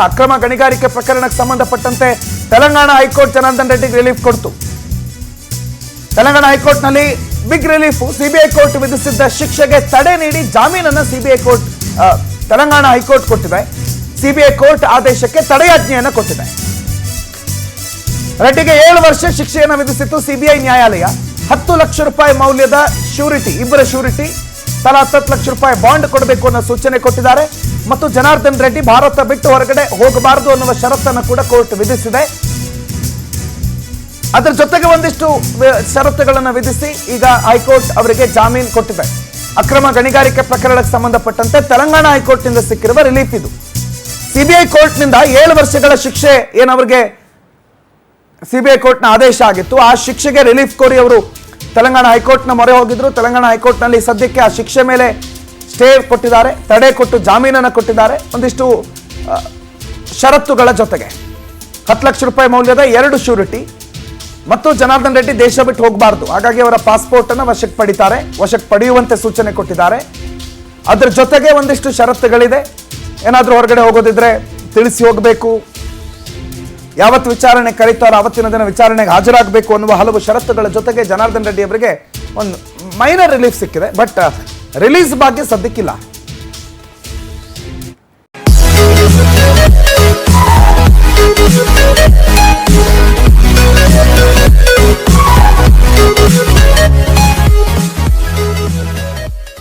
ಅಕ್ರಮ ಗಣಿಗಾರಿಕೆ ಪ್ರಕರಣಕ್ಕೆ ಸಂಬಂಧಪಟ್ಟಂತೆ ತೆಲಂಗಾಣ ಹೈಕೋರ್ಟ್ ಜನಾರ್ದನ್ ರೆಡ್ಡಿಗೆ ರಿಲೀಫ್ ಕೊಡ್ತು. ತೆಲಂಗಾಣ ಹೈಕೋರ್ಟ್ನಲ್ಲಿ ಬಿಗ್ ರಿಲೀಫ್. ಸಿಬಿಐ ಕೋರ್ಟ್ ವಿಧಿಸಿದ್ದ ಶಿಕ್ಷೆಗೆ ತಡೆ ನೀಡಿ ಜಾಮೀನನ್ನು ತೆಲಂಗಾಣ ಹೈಕೋರ್ಟ್ ಕೊಟ್ಟಿದೆ. ಸಿಬಿಐ ಕೋರ್ಟ್ ಆದೇಶಕ್ಕೆ ತಡೆಯಾಜ್ಞೆಯನ್ನು ಕೊಟ್ಟಿದೆ. ರೆಡ್ಡಿಗೆ 7 ವರ್ಷ ಶಿಕ್ಷೆಯನ್ನು ವಿಧಿಸಿತ್ತು ಸಿಬಿಐ ನ್ಯಾಯಾಲಯ. 10 ಲಕ್ಷ ರೂಪಾಯಿ ಮೌಲ್ಯದ ಶ್ಯೂರಿಟಿ, ಇಬ್ಬರ ಶ್ಯೂರಿಟಿ ತಲಾ 10 ಲಕ್ಷ ರೂಪಾಯಿ ಬಾಂಡ್ ಕೊಡಬೇಕು ಅನ್ನೋ ಸೂಚನೆ ಕೊಟ್ಟಿದ್ದಾರೆ. ಮತ್ತು ಜನಾರ್ದನ್ ರೆಡ್ಡಿ ಭಾರತ ಬಿಟ್ಟು ಹೊರಗಡೆ ಹೋಗಬಾರದು ಅನ್ನುವ ಷರತ್ತನ್ನು ಕೂಡ ಕೋರ್ಟ್ ವಿಧಿಸಿದೆ. ಅದರ ಜೊತೆಗೆ ಒಂದಿಷ್ಟು ಷರತ್ತುಗಳನ್ನು ವಿಧಿಸಿ ಈಗ ಹೈಕೋರ್ಟ್ ಅವರಿಗೆ ಜಾಮೀನು ಕೊಟ್ಟಿದೆ. ಅಕ್ರಮ ಗಣಿಗಾರಿಕೆ ಪ್ರಕರಣಕ್ಕೆ ಸಂಬಂಧಪಟ್ಟಂತೆ ತೆಲಂಗಾಣ ಹೈಕೋರ್ಟ್ನಿಂದ ಸಿಕ್ಕಿರುವ ರಿಲೀಫ್ ಇದು. ಸಿಬಿಐ ಕೋರ್ಟ್ನಿಂದ 7 ವರ್ಷಗಳ ಶಿಕ್ಷೆ ಏನವರಿಗೆ ಸಿಬಿಐ ಕೋರ್ಟ್ನ ಆದೇಶ ಆಗಿತ್ತು, ಆ ಶಿಕ್ಷೆಗೆ ರಿಲೀಫ್ ಕೋರಿ ಅವರು ತೆಲಂಗಾಣ ಹೈಕೋರ್ಟ್ನ ಮೊರೆ ಹೋಗಿದ್ರು. ತೆಲಂಗಾಣ ಹೈಕೋರ್ಟ್ನಲ್ಲಿ ಸದ್ಯಕ್ಕೆ ಆ ಶಿಕ್ಷೆ ಮೇಲೆ ಸ್ಟೇ ಕೊಟ್ಟಿದ್ದಾರೆ, ತಡೆ ಕೊಟ್ಟು ಜಾಮೀನನ್ನು ಕೊಟ್ಟಿದ್ದಾರೆ. ಒಂದಿಷ್ಟು ಷರತ್ತುಗಳ ಜೊತೆಗೆ 10 ಲಕ್ಷ ರೂಪಾಯಿ ಮೌಲ್ಯದ 2 ಶ್ಯೂರಿಟಿ ಮತ್ತು ಜನಾರ್ದನ್ ರೆಡ್ಡಿ ದೇಶ ಬಿಟ್ಟು ಹೋಗಬಾರ್ದು, ಹಾಗಾಗಿ ಅವರ ಪಾಸ್ಪೋರ್ಟ್ ಅನ್ನು ವಶಕ್ಕೆ ಪಡೆಯುವಂತೆ ಸೂಚನೆ ಕೊಟ್ಟಿದ್ದಾರೆ. ಅದರ ಜೊತೆಗೆ ಒಂದಿಷ್ಟು ಷರತ್ತುಗಳಿದೆ. ಏನಾದರೂ ಹೊರಗಡೆ ಹೋಗೋದಿದ್ರೆ ತಿಳಿಸಿ ಹೋಗಬೇಕು, ಯಾವತ್ತು ವಿಚಾರಣೆ ಕರೀತಾರೋ ಅವತ್ತಿನ ದಿನ ವಿಚಾರಣೆಗೆ ಹಾಜರಾಗಬೇಕು ಅನ್ನುವ ಹಲವು ಷರತ್ತುಗಳ ಜೊತೆಗೆ ಜನಾರ್ದನ್ ರೆಡ್ಡಿ ಅವರಿಗೆ ಒಂದು ಮೈನರ್ ರಿಲೀಫ್ ಸಿಕ್ಕಿದೆ. ಬಟ್ ರಿಲೀಸ್ ಬಗ್ಗೆ ಸದ್ಯಕ್ಕಿಲ್ಲ.